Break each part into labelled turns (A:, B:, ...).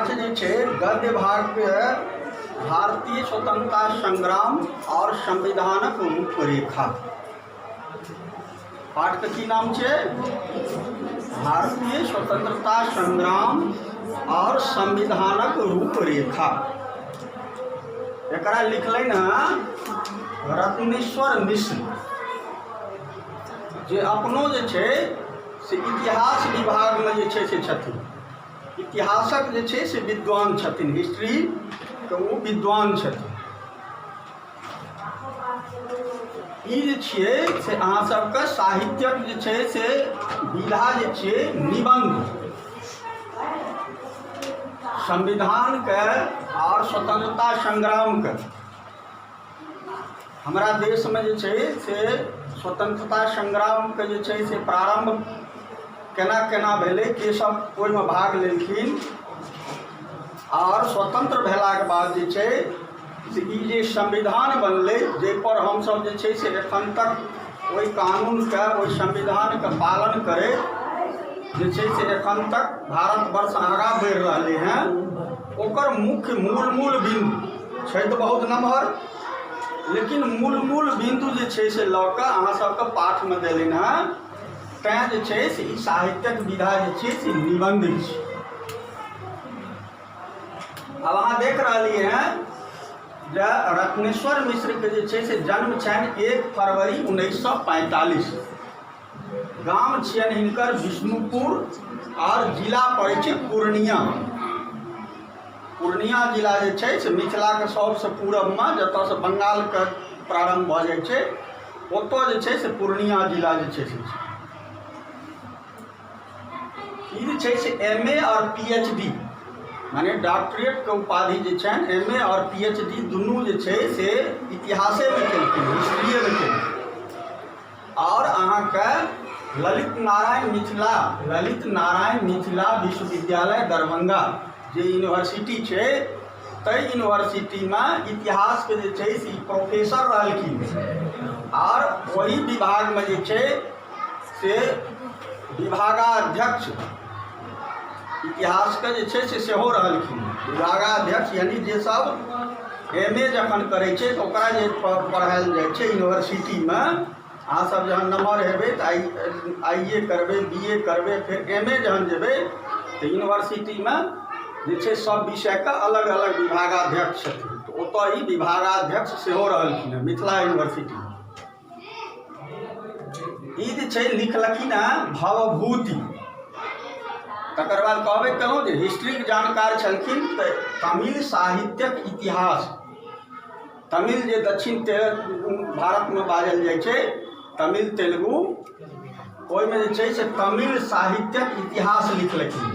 A: पाठ जे छे गद्य भाग पे भारतीय स्वतंत्रता संग्राम और संविधानक रूपरेखा। पाठ के की नाम छे? भारतीय स्वतंत्रता संग्राम और संविधानक रूपरेखा। एकरा लिखलन रत्नेश्वर मिश्र, जे अपनो जे छे से इतिहास विभाग में जे छे से छथिन। इतिहासक जे छे से विद्वान छथिन, हिस्ट्री के वो विद्वान छथिन। ई जे छिए से अहाँ सबके साहित्यक जे छे से विधा जे छिए निबंध, संविधान के और स्वतंत्रता संग्राम के। हमारा देश में जे छे से स्वतंत्रता संग्राम के जे छे से प्रारंभ केना केना भेले, के सब ओहि में भाग लेलखिन, और स्वतंत्र भेला के बाद जे छे से ई जे संविधान बनले, जे पर हम सब जे छे से एखन तक ओहि कानून के, ओहि संविधान के पालन करे जे छे से एखन तक भारतवर्ष आगाँ बढ़ि रहले हैं, ओकर मुख्य मूल बिंदु छै तो बहुत नमहर, लेकिन मूल बिंदु जे छे से लऽ कऽ अहाँ सबके पाठ में देलिन हैं। तैं जे छे से ई साहित्यक विधा जे छे से निबंध छै। अब अहाँ देख रहलिए हैं जे रत्नेश्वर मिश्र के जे छे से जन्म छनि 1 फरवरी 1945। गाम छियनि हिनकर विष्णुपुर और जिला पड़ै छै पूर्णिया। पूर्णिया जिला जे छै से मिथिला के सबसे पूरब में, जतऽ से बंगाल के प्रारंभ भऽ जाइ छै, ओतऽ जे छै से पूर्णिया जिला जे छै से ई जे छै से MA और PhD माने डॉक्टरेट के उपाधि जे छनि MA और PhD दुनू जे छै से इतिहासे में केलखिन, हिस्ट्रिए में केलखिन। और अहाँके ललित नारायण मिथिला विश्वविद्यालय दरभंगा जे यूनिवर्सिटी छै, तै यूनिवर्सिटी में इतिहास के जे छै से प्रोफेसर रहलखिन, और वही विभाग में जे छै से विभागाध्यक्ष इतिहास के जे छै से सेहो रहलखिन। विभागाध्यक्ष यानी जे सब MA जखन करै छै तो ओकरा जे पढ़ायल जाइ छै यूनिवर्सिटी में, अहाँ सब जहन नम्हर हेबै तो IA करबै, BA करबै, फिर MA जहन जेबै तो यूनिवर्सिटी में जे छै सब विषय का अलग अलग विभागाध्यक्ष छथिन। तो ओतऽ ई विभागाध्यक्ष सेहो रहलखिन हैं मिथिला यूनिवर्सिटी में। ई जे छै लिखलखिन हैं भवभूति। तकर बाद कहबे केलहुँ जे हिस्ट्री के जानकार छलखिन, तो तमिल साहित्यक इतिहास, तमिल जे दक्षिण भारत में बाजल जाइ छै, तमिल तेलुगु, ओहिमे जे छै से तमिल साहित्यक इतिहास लिखलखिन।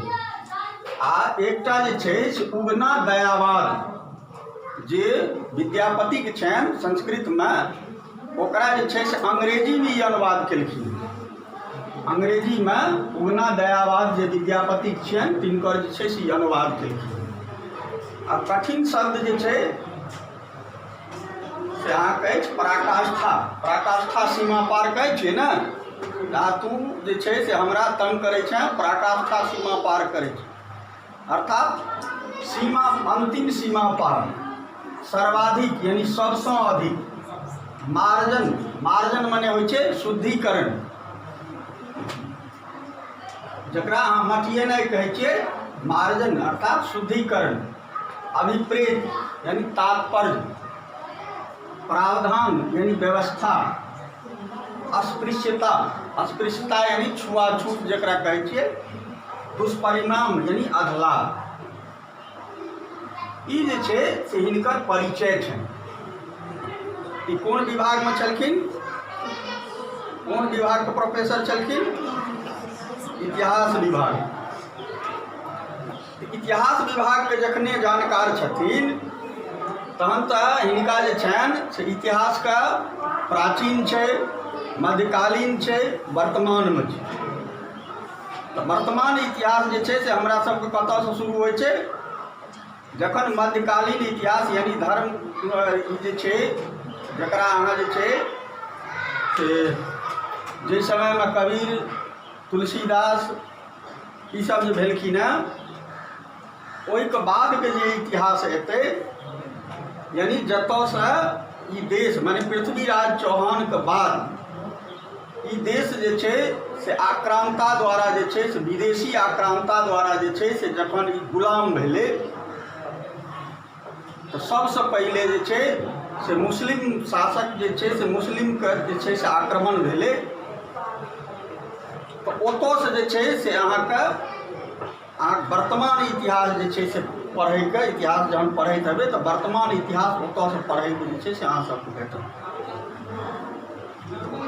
A: आ एकटा जे छै से उगना दयावाद जे विद्यापति के छनि संस्कृत में, ओकरा जे छै से अंग्रेजी में अनुवाद केलखिन। अंग्रेजी में उगना दयावाद जे विद्यापति के छनि तिनकर जे छै से अनुवाद केलखिन। आ कठिन शब्द जे छै से अहाँ कहै छै पराकाष्ठा सीमा पार कहै छै ने, तू जे छै से हमरा तंग करै छै, पराकाष्ठा सीमा पार करै छै, अर्थात सीमा, अंतिम सीमा पार, सर्वाधिक यानी सबसँ अधिक। मार्जन माने होइ छै शुद्धिकरण, जकरा अहाँ मटिएनाइ कहै छियै, मार्जन अर्थात शुद्धिकरण। अभिप्रेत यानी तात्पर्य, प्रावधान यानी व्यवस्था, अस्पृश्यता यानी छुआछूत जकरा कहै छियै, दुष्परिणाम यानी अधलाभ। ई जे छै से हिनकर परिचय छनि। ई कोन विभाग में छलखिन? कोन विभाग के प्रोफेसर छलखिन? इतिहास विभाग। इतिहास विभाग के जखने जानकार छथिन तहन तऽ हिनका जे छनि से इतिहास का प्राचीन छै, मध्यकालीन छै, वर्तमान में छै। तो वर्तमान इतिहास जे छै से हमरा सबके कतऽ से शुरू होइ छै? जखन मध्यकालीन इतिहास यानी धर्म जे छै, जकरा अहाँ जे छै से जे समय में कबीर, तुलसीदास ई सब जे भेलखिन हैं, ओहिके बादके जे इतिहास एतै, यानी जतऽसँ ई देश माने पृथ्वीराज चौहानके बाद ई देश जे छै से आक्रांता द्वारा जे छै से विदेशी आक्रांता द्वारा जे छै से जखन ई गुलाम भेलै तऽ सबसँ पहिले जे छै से मुस्लिम शासक जे छै से मुस्लिमके जे छै से आक्रमण भेलै। तऽ ओतऽसँ जे छै से अहाँके वर्तमान इतिहास जे छै से पढ़ैके, इतिहास जहन पढ़ैत हेबै तऽ वर्तमान इतिहास ओतऽसँ पढ़ैके जे छै से अहाँ सबके भेटत।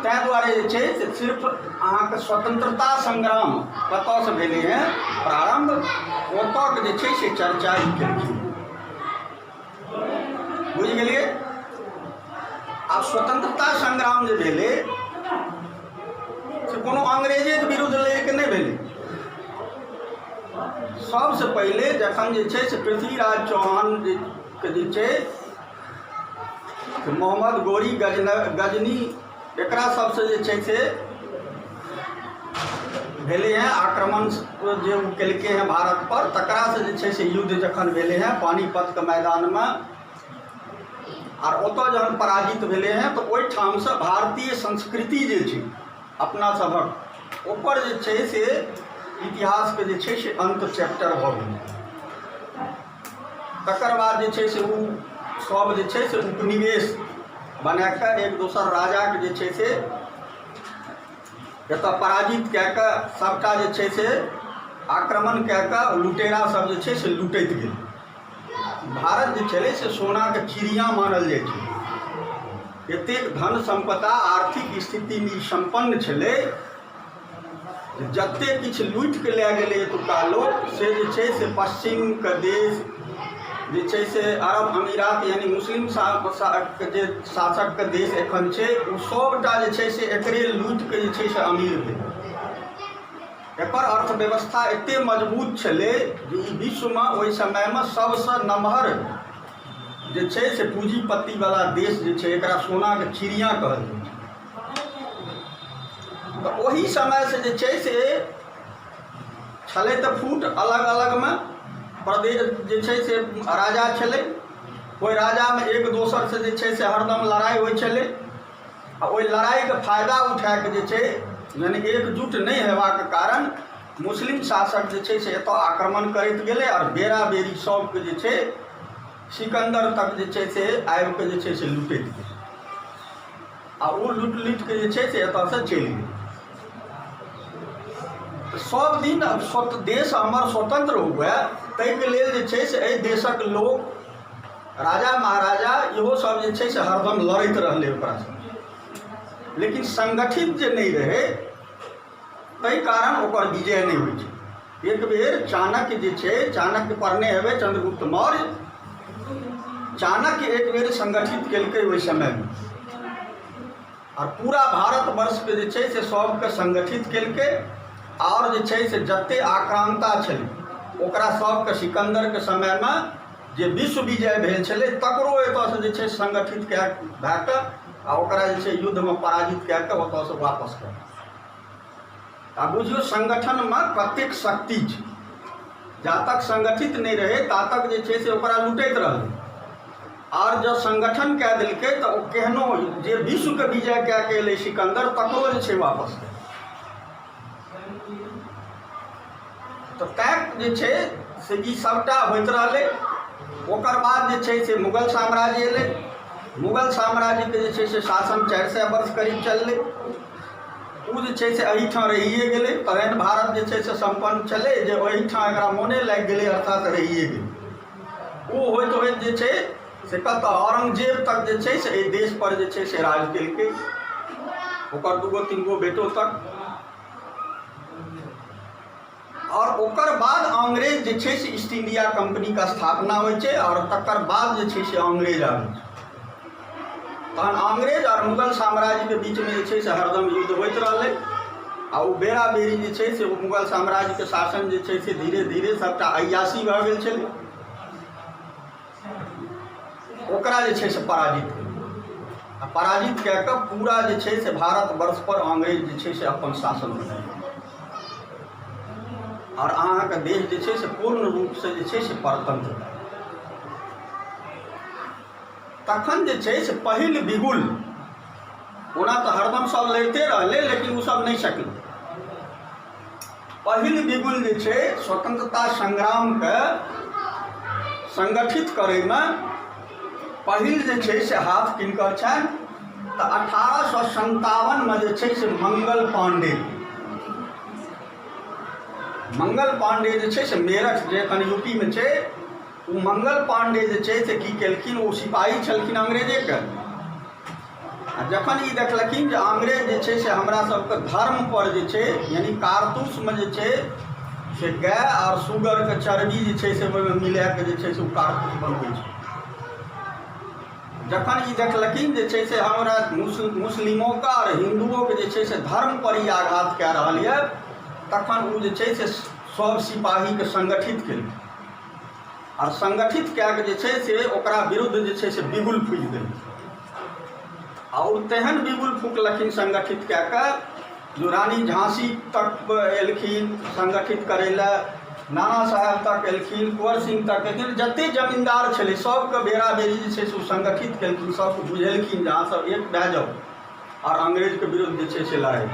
A: ताहि दुआरे जे छै से सिर्फ अहाँके स्वतंत्रता संग्राम कतऽसँ भेलै हैं प्रारंभ, ओतऽके जे छै से चर्चा ई केलखिन। बुझि गेलिए? आब स्वतंत्रता संग्राम जे भेलै से कोनो अंग्रेजेके विरुद्ध लड़िके नहीं भेलै। सबसे पहले जखन जे छै से पृथ्वीराज चौहान के जे छै मोहम्मद गोरी गजनी एकरा सबसे जे छै से भेले हैं आक्रमण जे ओ केलके हैं भारत पर, तकरा से जे छै से युद्ध जखन भेले हैं पानीपत के मैदान में, और ओतऽ जहन पराजित भेले हैं तो ओहिठाम से भारतीय संस्कृति जे छै अपना सबक ऊपर जे छै से इतिहास के जे छै से अंत चैप्टर भऽ गेलै। तकर बाद जे छै से ओ सब जे छै से उपनिवेश बना कऽ एक दोसर राजा के जे छै से एतऽ पराजित कए कऽ सबटा जे छै से आक्रमण कए कऽ लुटेरा सब जे छै से लुटैत गेल। भारत जे छलै से सोनाके चिड़िया मानल जाइ छै, एतेक धन संपदा आर्थिक स्थितिमे ई संपन्न छलै, जते किछु लुटि के लए गेलै एतुका लोक से जे छै से पश्चिमके देश जे छै से अरब अमीरात यानी मुस्लिम जे शासकके देश एखन छै ओ सबटा जे छै से एकरे लुटिके जे छै से अमीर भेल। एकर अर्थव्यवस्था एते मजबूत छलै जे ई विश्वमे ओहि समयमे सबसँ नमहर जे छै से पूंजीपतिवाला देश जे छै एकरा सोनाके चिड़िया कहल जाइ छै। तऽ ओही समय से जे छै से छलै तऽ फूट अलग अलगमे प्रदेश जे छै से राजा छलै, ओहि राजामे एक दोसर से जे छै से हरदम लड़ाई होइ छलै, आ ओहि लड़ाइके फायदा उठाके जे छै यानी एकजुट नहीं हेबाक कारण मुस्लिम शासक जे छै से एतऽ आक्रमण करैत गेलै और बेरा बेरी सबके जे छै सिकंदर तक जे छै से आबिके जे छै से लुटैत गेलै, आ ओ लुट के जे छै से एतऽसँ चलि गेलै। सब दिन देश हमर स्वतंत्र हुए ताहिके लेल जे छै से एहि देशक लोक राजा महाराजा इहो सब जे छै से हरदम लड़ैत रहलै ओकरासँ, लेकिन संगठित जे नहीं रहे ताहि कारण ओकर विजय नहीं होइ छै। एक बेर चाणक्य जे छै, चाणक्य पढ़ने हेबै चंद्रगुप्त मौर्य, चाणक्य एक बेर संगठित केलकै ओहि समयमे और पूरा भारतवर्षके जे छै से सबके संगठित केलकै, और जे छै से जते आक्रांता छलै ओकरा सबके सिकंदरके समयमे जे विश्व विजय भेल छलै तकरो एतऽसँ जे छै संगठित भए कऽ आ ओकरा जे छै युद्धमे पराजित कए कऽ ओतऽसँ वापस कऽ। आ बुझियौ संगठनमे कतेक शक्ति छै, जा तक संगठित नहीं रहे ता तक जे छै से ओकरा लुटैत रहलै, और जब संगठन कए देलकै तऽ ओ केहनो जे विश्वके विजय कए के एलै सिकंदर तकरो जे छै वापस कऽ। तो तैं जे छै से ई सबटा होइत रहलै। ओकर बाद जे छै से मुगल साम्राज्य एलै, मुगल साम्राज्यके जे छै से शासन 400 वर्ष करीब चललै, ओ जे छै से एहिठाम रहिए गेलै। तहन भारत जे छै से संपन्न छलै जे ओहिठाम एकरा मोने लागि गेलै अर्थात रहिए गेलै। ओ होइत होइत जे छै से कतऽ औरंगजेब तक जे छै से एहि देश पर जे छै से राज केलकै, ओकर 2-3 गो बेटो तक। और ओकर बाद अंग्रेज जे छै से ईस्ट इंडिया कंपनी का स्थापना होइ छै, और तकर बाद जे छै से अंग्रेज आबै छै। तहन अंग्रेज और मुगल साम्राज्य के बीच में जे छै से हरदम युद्ध होइत रहलै, आ ओ बेरा बेरी जे छै से मुगल साम्राज्य के शासन जे छै से धीरे धीरे सबटा अय्याशी भऽ गेल छलै, ओकरा जे छै से पराजित केलकै। आ पराजित कए कऽ पूरा जे छै से भारतवर्ष पर अंग्रेज जे छै से अपन शासन बनाए। और अहाँके देश जे छै से पूर्ण रूप से जे छै से परतंत्र भए। तखन जे छै से पहिल बिगुल, ओना तऽ हरदम सब लड़ते रहले लेकिन ओ सब नहीं सकलै। पहिल बिगुल जे छै स्वतंत्रता संग्राम के संगठित करे में पहिल जे छै से हाथ किनकर छनि तऽ 1857 में जे छै से मंगल पांडे जे छै से मेरठ जे एखन यूपी में छै, वो मंगल पांडे जे छै से की केलखिन, वो सिपाही छलखिन अंग्रेजे के। आ जखन ई देखलखिन जे अंग्रेज जे छै से हमरा सबके धर्म पर जे छै, यानी कारतूस में जे छै से गाय और सुगर के चर्बी जे छै से ओहिमे मिला के जे छै से ओ कारतूस बनबै छै। जखन ई देखलखिन जे छै से हमरा मुस्लिमों का और हिंदुओं के जे छै से धर्म पर ही आघात कए रहल यऽ, तखन ओ जे छै से सब सिपाही के संगठित केलखिन और संगठित कए के जे छै से ओकरा विरुद्ध जे छै से बिगुल फूकि देलखिन। और तेहन बिगुल फूकलखिन संगठित कए के जो रानी झांसी तक एलखिन संगठित करे ला, नाना साहब तक एलखिन, कुंवर सिंह तक एलखिन, जते जमींदार छले सबके बेरा बेरी जे छै से संगठित केलखिन, सबके बुझेलखिन जे अहाँ सब एक भए जाओ और अंग्रेज के विरुद्ध जे छै से लड़ाई।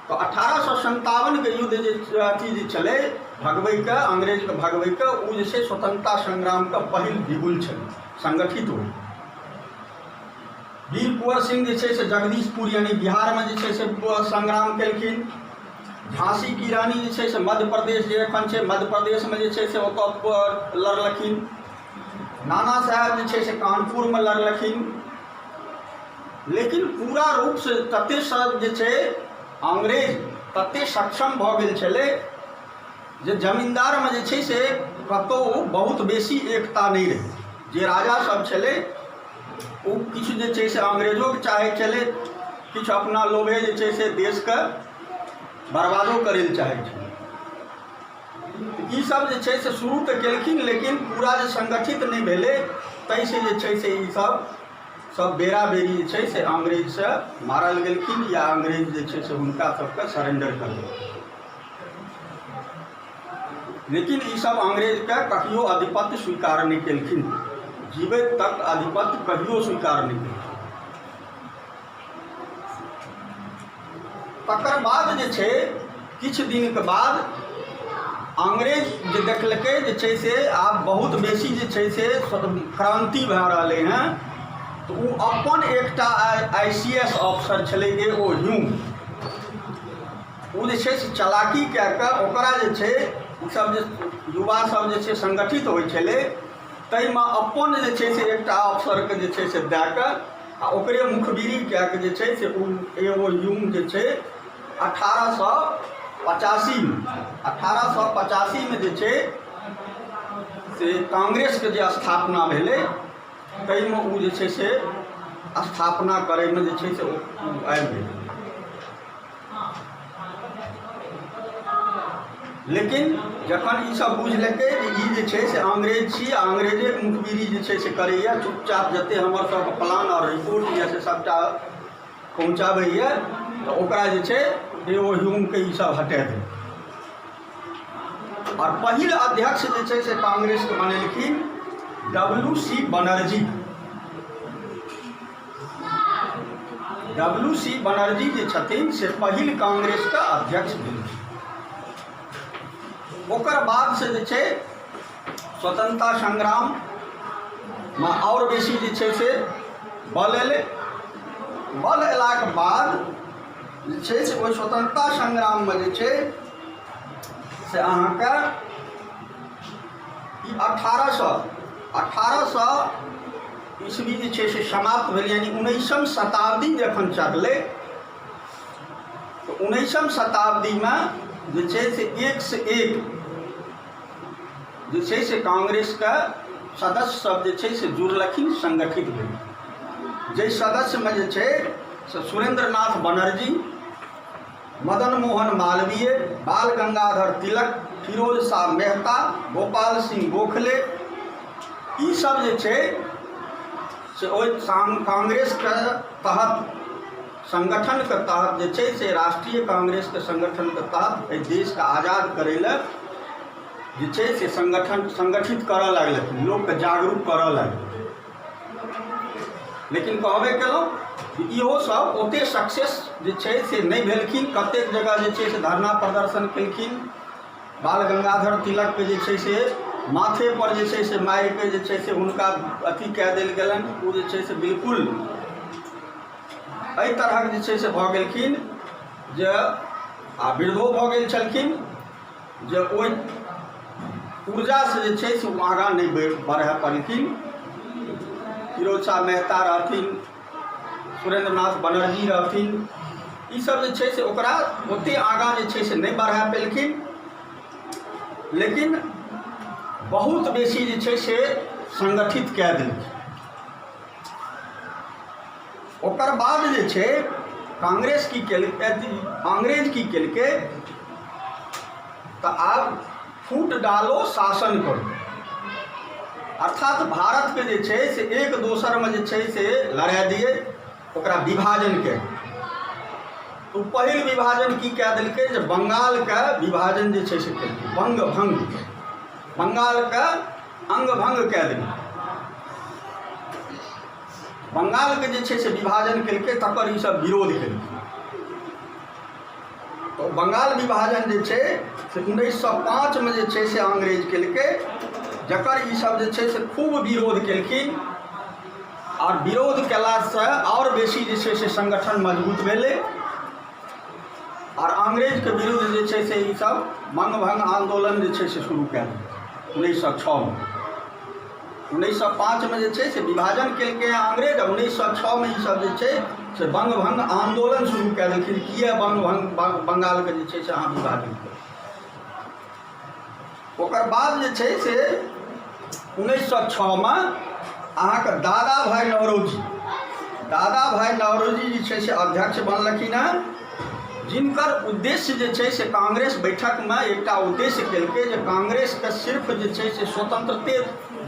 A: तो 1857 के युद्ध जे अथी जे छले भगवै के, अंग्रेज के भगवै के, ओ जे छै स्वतंत्रता संग्राम का पहिल बिगुल छल संगठित हो। वीर कुंवर सिंह जे छै से जगदीशपुर यानी बिहार में जे छै से संग्राम केलखिन। झांसी की रानी जे छै से मध्य प्रदेश जे एखन छै मध्य प्रदेश में जे छै से ओतऽ लड़लखिन। नाना साहब जे छै से कानपुर में लड़लखिन। लेकिन पूरा रूप से तते सब जे छै अंग्रेज तते सक्षम भऽ गेल छलै जे जमींदार में जे छै से कतहु बहुत बेसी एकता नहीं रहे। जे राजा सब छलै ओ किछु जे छै से अंग्रेजों के चाहे छलै, किछु अपना लोभे जे छै से देश के बर्बादो करे लए चाहे छै। ई सब जे छै से शुरू तऽ केलखिन लेकिन पूरा जे संगठित नहीं भेलै, ताहिसँ जे छै से ई सब बेरा बेरी जे छै से अंग्रेज से मारल गेलखिन या अंग्रेज जे छै से हुनका सबके सरेंडर कर देलखिन। लेकिन ई सब अंग्रेज के कहियो आधिपत्य स्वीकार नहीं केलखिन, जीवित तक आधिपत्य कहियो स्वीकार नहीं केलखिन। तकर बाद जे छै किछु दिन के बाद अंग्रेज जे देखलकै जे छै से आब बहुत बेसी जे छै से क्रांति भए रहलै हैं, तो वो अपन एकटा ICS ऑफिसर छलै ओ ह्यूम, वो जे छै से चालाकी कए कऽ ओकरा जे छै सब जे युवा सब जे छै संगठित होइ छलै ताहिमे अपन जे छै से एकटा अफसरके जे छै से दए कऽ आ ओकरे मुखबिरी कए कऽ जे छै से ओ एगो ह्यूम जे छै 1885 में जे छै से कांग्रेस के जे स्थापना भेलै ताहिमे ओ जे छै से स्थापना करैमे जे छै से ओ आबि गेलै। लेकिन जखन ई सब बुझलकै जे ई जे छै से अंग्रेज छी, अंग्रेजे मुखबिरी जे छै से करैए, चुपचाप जते हमर सबके प्लान और रिपोर्ट यऽ से सबटा पहुँचाबैए, तऽ ओकरा जे छै ओ ह्यूमके ई सब हटा दे। और पहिल अध्यक्ष जे छै से कांग्रेस के बनेलखिन WC बनर्जी। WC बनर्जी जे छथिन से पहिल कांग्रेस का अध्यक्ष भेलखिन। ओकर बाद से जे छै स्वतंत्रता संग्राम में और बेसी जे छै से बल एलै। बल अयलाक बाद जे छै से ओहि स्वतंत्रता संग्राम में जे छै से अहाँके 1800 ईस्वी जे छै से समाप्त भेल, यानी 19वीं शताब्दी जखन चढ़लै तो 19वीं शताब्दी में जे छै से एक से एक जे छै से कांग्रेस का सदस्य सब जे छै से जुड़लखिन, संगठित भेल। जे सदस्य में जे छै से सुरेंद्र नाथ बनर्जी, मदन मोहन मालवीय, बाल गंगाधर तिलक, फिरोज शाह मेहता, गोपाल सिंह गोखले, ई सब जे छै से ओहि कांग्रेस के तहत संगठन के तहत जे छै से राष्ट्रीय कांग्रेस के संगठन के तहत देश के आज़ाद करे ला जे छै से संगठित करऽ लगलखिन, लोग के जागरूक करऽ लगलखिन। लेकिन कहबे केलहुँ इहो सब ओते सक्सेस जे छै से नहीं भेलखिन। कतेक जगह जे छै से धरना प्रदर्शन केलखिन, बाल गंगाधर तिलक के जे छै से माथे पर जे छै से मारि के जे छै से हुनका अथी कए देल गेलनि। ओ जे छै से बिल्कुल एहि तरहक जे छै से भऽ गेलखिन जे आ वृद्धो भऽ गेल छलखिन जे ओहि ऊर्जा से जे छै से ओ आगाँ नहीं बढ़ा पलखिन। फिरोज शाह मेहता रहथिन, सुरेंद्रनाथ बनर्जी रहथिन, ई सब जे छै से ओकरा ओते आगाँ जे छै से नहीं बढ़ा पेलखिन। लेकिन बहुत बेसी जे छै से संगठित कए देलखिन। ओकर बाद जे छै कांग्रेस की अंग्रेज की केलकै तऽ आब फूट डालो शासन करो, अर्थात भारत के जे छै से एक दोसर में जे छै से लड़ा दिए, ओकरा विभाजन के। तो पहिल विभाजन की कए देलकै जे बंगाल के विभाजन जे छै से केलकै, बंगाल के अंग भंग कए देलकै। बंगाल के जे छै से विभाजन केलकै, तकर ई सब विरोध केलकै। तो बंगाल विभाजन जे छै से 1905 में जे छै से अंग्रेज केलकै, जकर ई सब जे छै से खूब विरोध केलखिन। और विरोध केला से और बेसी जे छै से संगठन मजबूत भेलै। और अंग्रेज के विरुद्ध जे छै से ई सब मंग भंग आंदोलन जे छै से शुरू कए देलकै 1906 में। 1905 में जे छै से विभाजन केलकै अंग्रेज, और 1906 में ई सब जे छै से बंग भंग आंदोलन शुरू कए देलखिन। किए बंगाल के जे छै से अहाँ विभाजन करू। ओकर बाद जे छै से 1906 में अहाँके दादा भाई नौरोजी जे छै से अध्यक्ष बनलखिन हैं, जिनकर उद्देश्य जे छै से कांग्रेस बैठक में एकटा उद्देश्य केलकै जे कांग्रेस के सिर्फ जे छै से स्वतंत्रते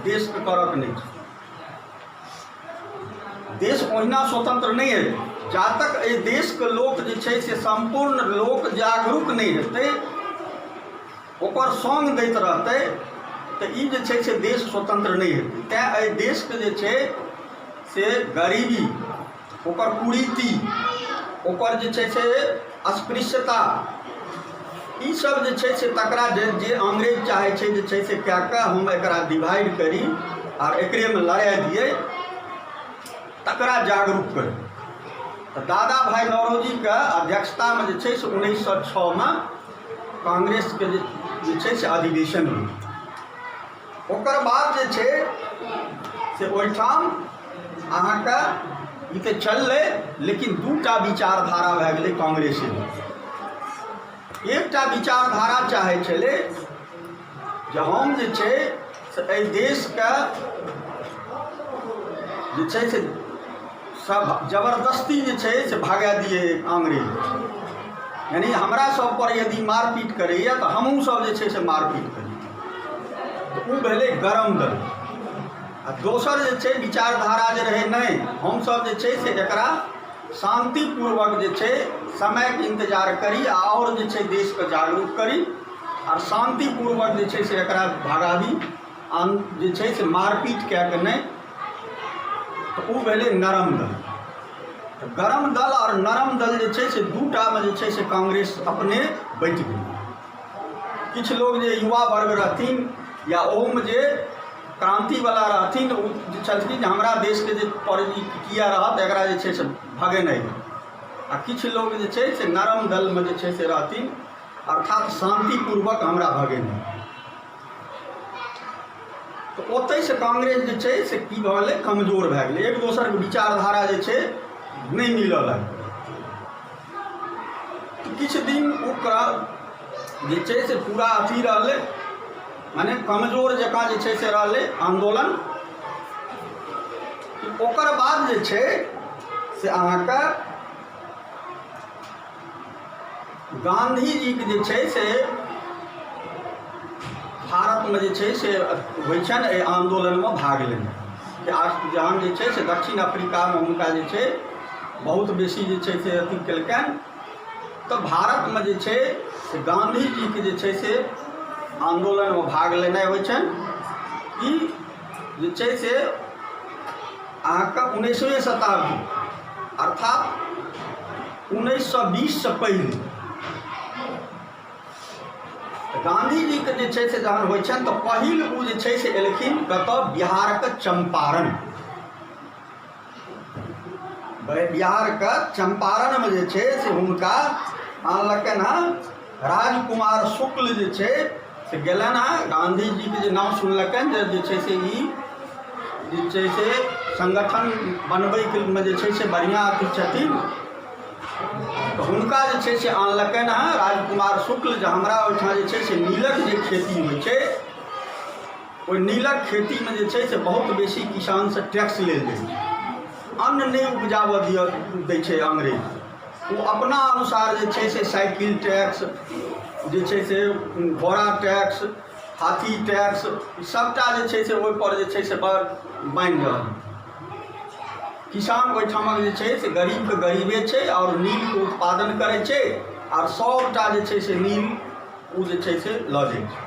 A: देश के करक नहीं छै। देश ओहिना स्वतंत्र नहीं है जा तक एहि देश के लोक जे छै से संपूर्ण लोक जागरूक नहीं हेतै, ओकर संग दैत रहतै, तो ई जे छै से देश स्वतंत्र नहीं हेतै। तैं एहि देश के जे छै से गरीबी, ओकर कुरीति, ओकर जे छै से अस्पृश्यता, ई सब जे छै से तकरा जे अंग्रेज चाहे छै जे छै से क्या के हम एकरा डिवाइड करी और एकरे में लड़ा दिए, तकरा जागरूक करी। तो दादा भाई नौरोजी के अध्यक्षता में जे छै से 1906 में कांग्रेस के जे छै से अधिवेशन हुई। ओकर बाद जे छै से ओहिठाम अहाँके ई तऽ चललै, लेकिन दूटा विचारधारा भए गेलै कांग्रेस में। एकटा विचारधारा चाहे छलै जे हम जे छै से एहि देश के जे छै से सब जबरदस्ती जे छै से भगा दिए अंग्रेज। यानी हमरा सब पर यदि मारपीट करैए तो हमहूँ सब जे छै से मारपीट करी। तो ओ भेलै गरम दल। आ दोसर जे छै विचारधारा जे रहै नहीं, हम सब जे छै से एकरा शांतिपूर्वक जे छै समय के इंतजार करी और जे छै देश के जागरूक करी और शांतिपूर्वक जे छै से एकरा भगावी, जे छै से मारपीट कए के नहीं। तो वो भेलै नरम दल। तो गरम दल और नरम दल जे छै से दूटा में जे छै से कांग्रेस अपने बैठ गई। किछ लोग जे युवा वर्ग रहथिन या ओहूमे जे क्रांति वाला रहथिन, ओ जे छलखिन जे हमरा देश के जे पर किया रहत एकरा जे छै से भगेनाइ। आ किछ लोग जे छै से नरम दल में जे छै से रहथिन, अर्थात शांतिपूर्वक हमरा भगेनाइ। तो ओतै से कांग्रेस जे छै से की भऽ गेलै, कमजोर भए गेलै। एक दोसर के विचारधारा जे छै नहीं मिलऽ लागलै। किछ दिन ओकरा जे छै से पूरा अथी रहलै, माने कमजोर जकाँ जे छै से रहलै आंदोलन। ओकर बाद जे छै से अहाँके गांधी जी के जे छै से भारत में जे छै से होइ छनि, एहि आंदोलन में भाग लेने। जहन जे छै से दक्षिण अफ्रीका में हुनका जे छै बहुत बेसी जे छै से अथी केलकनि। तऽ भारतमे जे छै से गांधीजीके जे छै से आंदोलनमे भाग लेनाइ होइ छनि। ई जे छै से अहाँके 19वीं शताब्दी अर्थात 1920 से पहले गांधीजीके जे छै से जहन होइ छनि तऽ पहिल ओ जे छै से एलखिन कतऽ, बिहारके चंपारण। बिहारके चंपारणमे जे छै से हुनका आनलकनि हँ राजकुमार शुक्ल जे छै से गेलनि हँ। गांधीजीके जे नाम सुनलकनि जे छै से ई जे छै से संगठन बनबैमे जे छै से बढ़िआँ अथी छथिन, तऽ हुनका जे छै से आनलकनि हँ राजकुमार शुक्ल, जे हमरा ओहिठाम जे छै से नीलक जे खेती होइ छै, ओहि नीलक खेतीमे जे छै से बहुत बेसी किसानसँ टैक्स लेल जाइ छै, अन्न नहि उपजाबऽ दै छै अंग्रेज। ओ अपना अनुसार जे छै से साइकिल टैक्स, जे छै से घोड़ा टैक्स, हाथी टैक्स, सबटा जे छै से ओहिपर जे छै से बान्हि रहल। किसान ओहिठामक जे छै से गरीबके गरीबे छै और नीलके उत्पादन करै छै और सबटा जे छै से नील ओ जे छै से लऽ जाइ छै।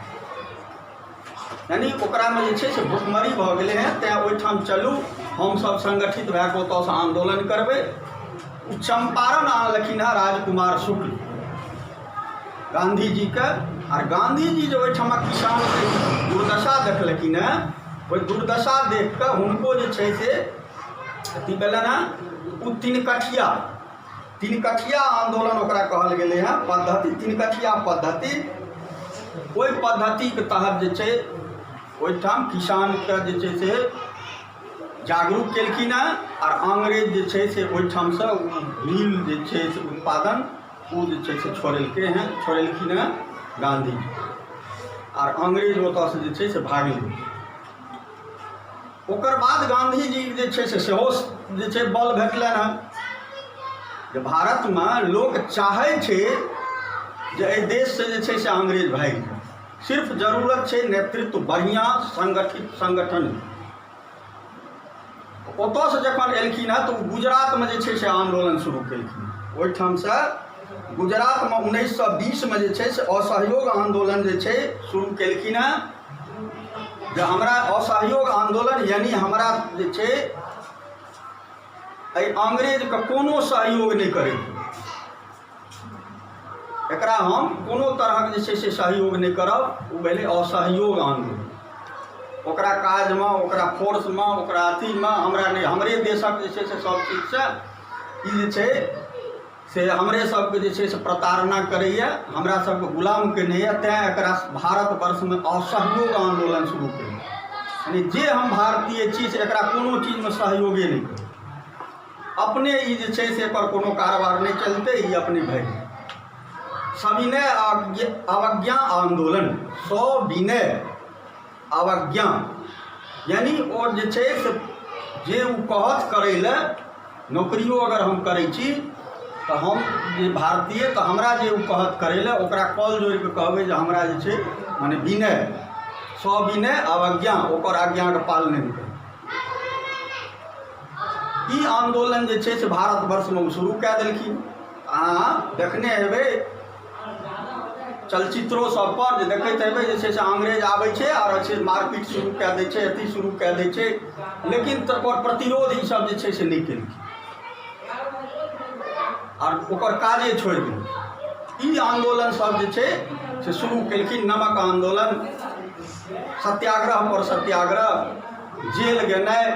A: यानी ओकरामे जे छै से भुखमरी भऽ गेलै हेँ, तेँ ओहिठाम चलू हमसब संगठित भए कऽ ओतऽसँ आंदोलन करबै। चंपारण आनलखिन हँ राजकुमार शुक्ल गांधीजीके। और गांधीजी जे ओहिठामक किसानके दुर्दशा देखलखिन हेँ, ओहि दुर्दशा देख कऽ हुनको जे छै से अथी भेलनि हेँ। ओ तीन कठिया आंदोलन ओकरा कहल गेलै हेँ, पद्धति, तीन कठिया पद्धति। ओहि पद्धतिके तहत जे छै ओहिठाम किसानके जे छै से जागरूक केलखिन हेँ और अंग्रेज जे छै से ओहिठामसँ नील जे छै से उत्पादन ओ जे छै से छोड़ेलखिन हेँ गांधीजी, और अंग्रेज ओतऽसँ जे छै से भागलै। ओकर बाद गांधीजी जे छै से सेहो जे छै बल भेटलनि हेँ, जे भारतमे लोक चाहै छै जे एहि देशसँ जे छै से अंग्रेज भागि जाय, सिर्फ जरूरत छै नेतृत्व बढ़िआँ संगठित संगठन। ओतऽसँ जखन एलखिन हेँ तऽ ओ गुजरातमे जे छै से आंदोलन शुरू केलखिन। ओहिठामसँ गुजरातमे 1920में जे छै से असहयोग आंदोलन जे छै शुरू केलखिन हेँ। जे हमरा असहयोग आंदोलन यानी हमरा जे छै एहि अंग्रेजके कोनो सहयोग नहि करैके, एकरा हम कोनो तरहक जे छै से सहयोग नहि करब। ओ भेलै असहयोग आंदोलन। ओकरा काजमे, ओकरा फोर्समे, ओकरा अथीमे हमरा नहि, हमरे देशक जे छै से सब चीजसँ ई जे छै से हमरे सबके जे छै से प्रताड़ना करैए, हमरा सबके गुलाम केने यऽ। तेँ एकरा भारतवर्षमे असहयोग आंदोलन शुरू केलहुँ। यानी जे हम भारतीय छी से एकरा कोनो चीजमे सहयोगे नहि करी, अपने ई जे छै से एकर कोनो कारोबार नहि चलतै, ई अपने भागि। सविनय अवज्ञा आंदोलन, सविनय अवज्ञा यानी ओ जे छै से जे ओ कहत करै लए, नौकरियो अगर हम करै छी तऽ हम जे भारतीय, तऽ हमरा जे ओ कहत करै लए ओकरा कॉल जोड़ि कऽ कहबै जे हमरा जे छै माने विनय, सविनय अवज्ञा, ओकर आज्ञाके पालन नहि करै। ई आंदोलन जे छै से भारतवर्षमे शुरू कए देलखिन। अहाँ देखने हेबै चलचित्रों सब पर, जे देखैत हेबै जे छै से अंग्रेज आबै छै और छै मारपीट शुरू कए दै छै, अथी शुरू कए दै छै, लेकिन ओकर प्रतिरोध ई सब जे छै से नहि केलखिन और ओकर काजे छोड़ि देलखिन। ई आंदोलन सब जे छै से शुरू केलखिन। नमक आंदोलन, सत्याग्रह पर सत्याग्रह, जेल गेनाइ,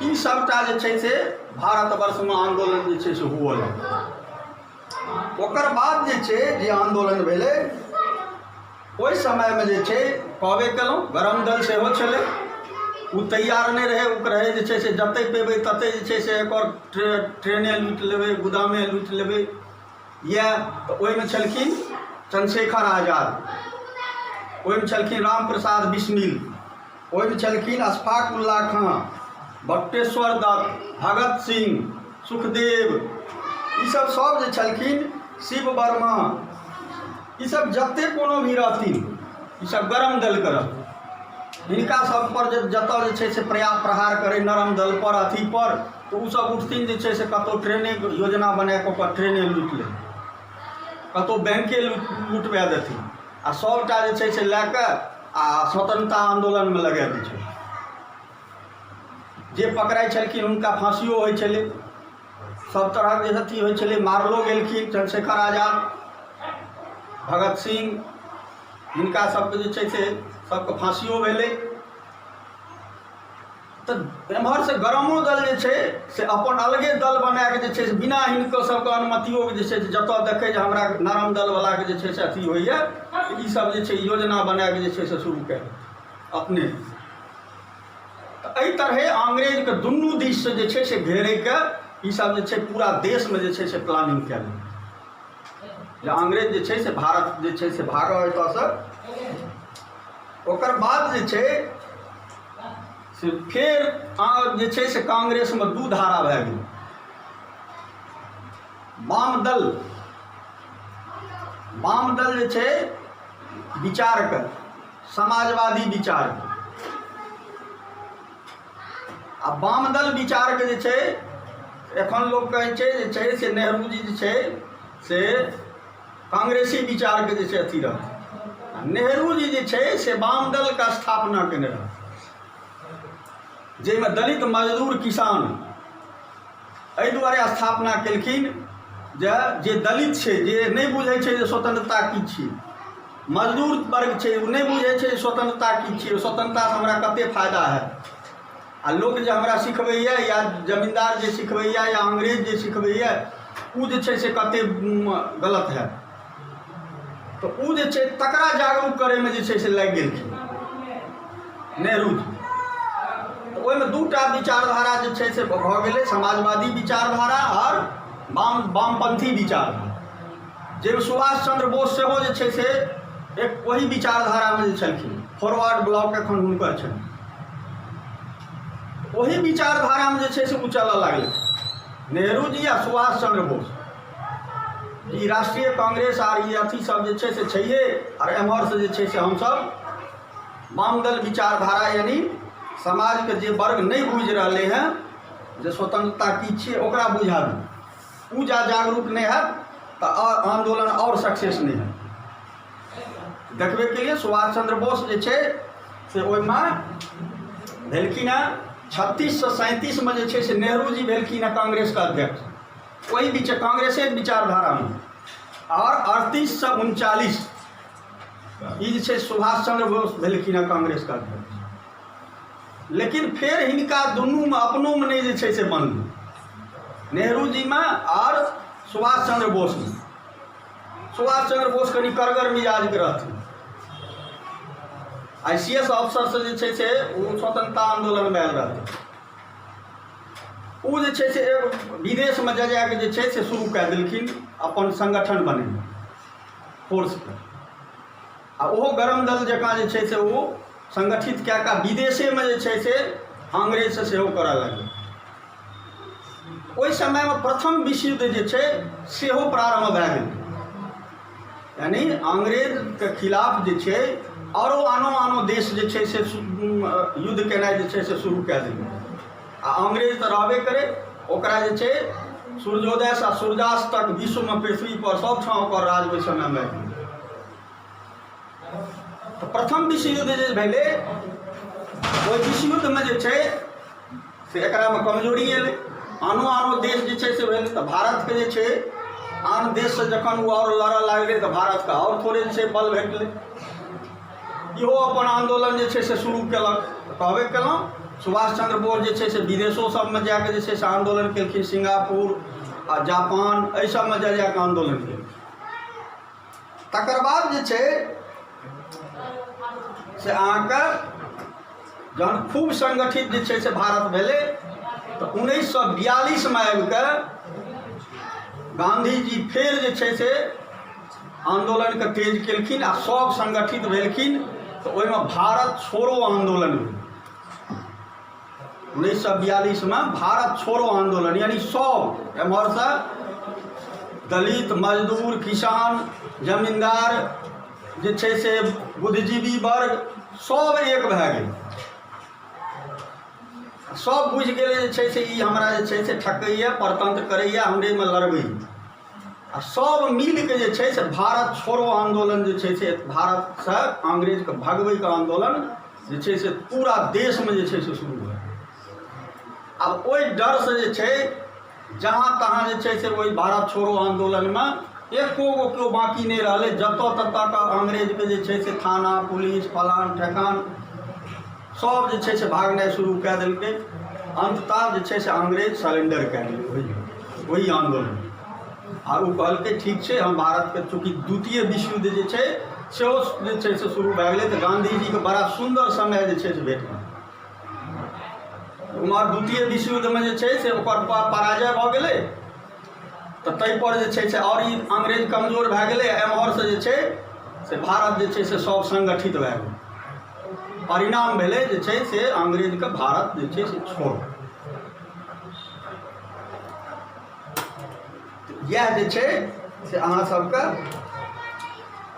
A: ई सबटा जे छै से भारतवर्षमे आंदोलन जे छै से हुअ लगलै। ओकर बाद जे छै जे आंदोलन भेलै, ओहि समयमे जे छै कहबे केलहुँ गरम दल सेहो छलै। ओ तैयार नहि रहै, ओ रहै जे छै से जतै पेबै ततै जे छै से एकर ट्रेने लूटि लेबै, गोदामे लूटि लेबै। इएह तऽ ओहिमे छलखिन चंद्रशेखर आजाद, ओहिमे छलखिन राम प्रसाद बिस्मिल, ओहिमे छलखिन अशफाक उल्लाह खां, बट्टेश्वर दत्त, भगत सिंह, सुखदेव, ईसब सब जे छलखिन, शिव वर्मा, ईसब जतेक कोनो भी रहथिन ईसब गरम दलके रहथिन। हिनका सब पर जतऽ जे छै से प्रहार करे नरम दल पर अथी पर, तो उ सब उठथिन जे छै से कतौ ट्रेने योजना बना कऽ ओकर ट्रेने लूट ले, कतौ बैंके लुटवा देथिन आ सबटा जे छै से लए कऽ आ स्वतंत्रता आंदोलन में लगा दै छै। जे पकड़ाई छलखिन हुनका फांसियो होइ छलै, सब तरह के अथी होइ छलै, मारलो गेलखिन। चंद्रशेखर आजाद, भगत सिंह, हिनका सबके जे छै से सबके फांसियो भेलै। तो एम्हर से गरमो दल जे छै से अपन अलगे दल बना के जे छै से बिना हिनको सबके अनुमतियो के जे छै से जतऽ देखे जे हमरा नरम दल वाला के जे छै से अथी होइए, ई सब जे छै योजना बना के जे छै से शुरू कए अपने। तो एहि तरहे अंग्रेज के दुनू दिस से जे छै से घेरे के ई सब जे छै पूरा देश में जे छै से प्लानिंग कयल जे अंग्रेज जे छै से भारत जे छै से भागऽ एतऽ से। ओकर बाद जे छै से फेर जे छै से कांग्रेस में दू धारा भए गेल। वाम दल जे छै विचार के, समाजवादी विचार के, आ वाम दल विचार के जे छै एखन लोग कहै छै जे छै से नेहरू जी जे छै से कांग्रेसी विचार के जे छै अथी रहै। नेहरू जी जे छै से वाम दल का स्थापना केने रहे, जाहिमे दलित मजदूर किसान एहि दुआरे स्थापना केलखिन जे दलित छै, जे नहीं बुझै छै जे स्वतंत्रता की छी, मजदूर वर्ग छै ओ नहीं बुझै छै स्वतंत्रता की छी, स्वतंत्रता से हमरा कते फायदा है, आ लोग जे हमरा सिखबैया या जमींदार जे सिखबैया या अंग्रेज जे सिखबैया ओ जे छै से कते गलत है। तो ओ जे छै तकरा जागरूक करे में जे छै से लागि गेलखिन नेहरू जी। ओहिमे दूटा विचारधारा जे छै से भऽ गेलै, समाजवादी विचारधारा और वामपंथी विचारधारा, जाहिमे सुभाष चंद्र बोस सेहो जे छै से एक वही विचारधारा में जे छलखिन, फॉरवर्ड ब्लॉक एखन हुनकर छनि, वही विचारधारा में जे छै से ओ चलऽ लागलै नेहरू जी आ सुभाष चंद्र बोस। ई राष्ट्रीय कांग्रेस आर ई अथी सब जे छै से छैहे, और एम्हर से जे छै से हमसब वामदल विचारधारा यानी समाज के जे वर्ग नहीं बुझ रहे हैं जे स्वतंत्रता की छिए ओकरा बुझा दी, उ जागरूक नहीं है तो आंदोलन और सक्सेस नहीं है। देखबे के लिए सुभाष चंद्र बोस जे छै से ओहिमे भेलखिन है 36 से 37 में जे छै से नेहरू जी भेलखिन है कांग्रेस का अध्यक्ष, वही बीच कांग्रेसे विचारधारा में, और 38 से 39 ई जे छै सुभाष चंद्र बोस भेलखिन है कांग्रेस का अध्यक्ष। लेकिन फिर हिनका दुनू में अपनों में नहीं जे छै से बनल, नेहरू जी में और सुभाष चंद्र बोस में। सुभाष चंद्र बोस कनी करगर मिजाज के रहथिन, ICS अफसर से जे छै से वो स्वतंत्रता आंदोलन में आयल रहथिन, वो जे छै से विदेश में जाके जे छै से शुरू कए देलखिन अपन संगठन बनेने फोर्स के, आ ओहो गरम दल जकाँ जे छै से वो संगठित क्या का विदेशे में जे छै से अंग्रेज से सेहो करऽ लगलै। ओहि समय में प्रथम विश्व युद्ध जे छै सेहो प्रारंभ भए गेल, यानी अंग्रेज के खिलाफ जे छै औरो आनो देश जे छै से युद्ध केनाइ जे छै से शुरू कए देलकै, आ अंग्रेज तऽ रहबे करे, ओकरा जे छै सूर्योदय से सूर्यास्त तक विश्व में पृथ्वी पर सब ठाम ओकर राज ओहि समय में। तो प्रथम विश्व युद्ध जे भेलै ओहि विश्व युद्ध में जे छै से एकरा में कमजोरी एलै, आनो देश जे छै से भेलै, तो भारत के जे छै आन देश से जखन वो और लड़ऽ लागलै तो भारत का और थोड़े जे छै बल भेटलै, इहो अपन आंदोलन जे छै से शुरू केलक। कहबे केलहुँ सुभाष चंद्र बोस जे छै से विदेशों सब में जाके जे छै से आंदोलन केलखिन, सिंगापुर आ जापान एहि सब में जाके आंदोलन केलखिन। तकर बाद जे छै से अहाँके जहन खूब संगठित जे छै से भारत भेलै तो 1942 में आबि कऽ गांधी जी फिर जे छै से आंदोलन के तेज केलखिन आ सब संगठित भेलखिन, तो ओहिमे भारत छोड़ो आंदोलन भेल। 1942 में भारत छोड़ो आंदोलन यानी सब एम्हर से दलित मजदूर किसान जमींदार जे छै से बुद्धिजीवी वर्ग सब एक भए गेल, सब बुझि गेलै जे छै से ई हमरा जे छै से ठकैए, परतंत्र करैए, हमरेमे लड़बै। आ सब मिलके जे छै से भारत छोड़ो आंदोलन जे छै से भारतसँ अंग्रेजके भगबैके आंदोलन जे छै से पूरा देशमे जे छै से शुरू भेल। आब ओहि डरसँ जे छै जहाँ तहाँ जे छै से ओहि भारत छोड़ो आंदोलनमे एको गो केओ बाँकी नहीं रहलै। जतऽ ततऽ का अंग्रेजके जे छै से थाना पुलिस फलान ठेकान सब जे छै से भागनाइ शुरू कए देलकै। अंततः जे छै से अंग्रेज सरेंडर कए गेलै ओहि आंदोलन। आ ओ कहलकै ठीक छै हम भारतके, चूँकि द्वितीय विश्व युद्ध जे छै सेहो जे छै से शुरू भए गेलै, तऽ गांधीजीके बड़ा सुंदर समय जे छै से भेट गेल। उमहर द्वितीय विश्व युद्धमे जे छै से ओकर पराजय भऽ गेलै, तऽ ताहिपर जे छै से आओर ई अंग्रेज कमजोर भए गेलै। एम्हरसँ जे छै से भारत जे छै से सब संगठित भए गेलै। परिणाम भेलै जे छै से अंग्रेजके भारत जे छै से छोड़। यह जे छै से अहाँ सबके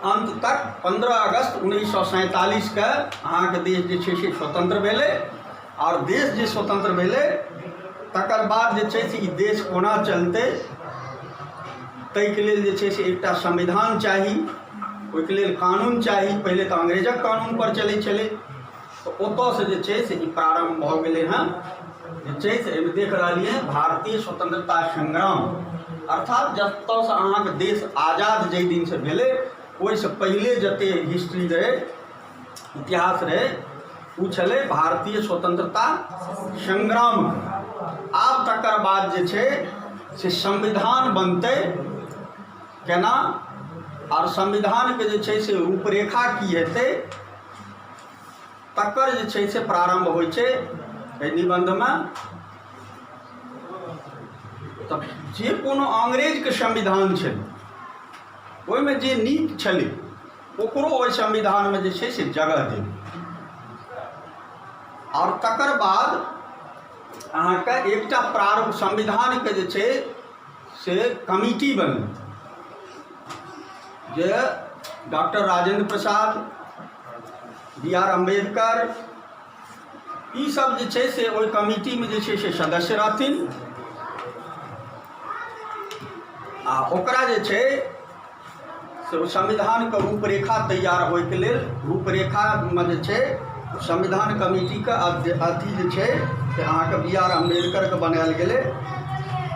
A: अंत तक 15 अगस्त 1947 के अहाँके देश जे छै से स्वतंत्र भेलै। और देश जे स्वतंत्र भेलै तकर बाद जे छै से ई देश कोना चलतै ताहिके लेल जे छै से एकटा संविधान चाही, ओहिके लेल कानून चाही। पहिले तऽ अंग्रेजक कानून पर चलै छलै, तऽ ओतऽसँ जे छै से ई प्रारंभ भऽ गेलै हँ। जे छै से एहिमे देख रहलियै भारतीय स्वतंत्रता संग्राम, अर्थात जतऽसँ अहाँके देश आजाद जाहि दिनसँ भेलै ओहिसँ पहिले जते हिस्ट्री रहै, इतिहास रहै, ओ छलै भारतीय स्वतंत्रता संग्राम। आब तकर बाद जे छै से संविधान बनतै केना, और संविधानके जे छै से रूपरेखा की हेतै, तकर जे छै से प्रारंभ होइ छै एहि निबंधमे। तऽ जे कोनो अंग्रेजके संविधान छलै ओहिमे जे नीक छलै ओकरो ओहि संविधानमे जे छै से जगह देल। और तकर बाद अहाँके एकटा प्रारूप संविधानके जे छै से कमिटी बनल, जे डॉक्टर राजेंद्र प्रसाद, B.R. अम्बेडकर ई सब जे छै से ओहि कमिटीमे जे छै से सदस्य रहथिन। आ ओकरा जे छै से संविधानके रूपरेखा तैयार होइके लेल, रूपरेखामे जे छै संविधान कमिटीके अथी जे छै से अहाँके B.R. अम्बेडकरके बनायल गेलै।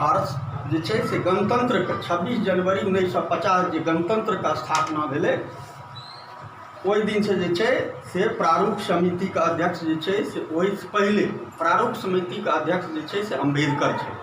A: और जे छै से गणतंत्रके 26 जनवरी 1950 जे गणतंत्रके स्थापना भेलै ओहि दिनसँ जे छै से प्रारूप समितिके अध्यक्ष जे छै से ओहिसँ पहिले प्रारूप समितिके अध्यक्ष जे छै से अम्बेडकर छै।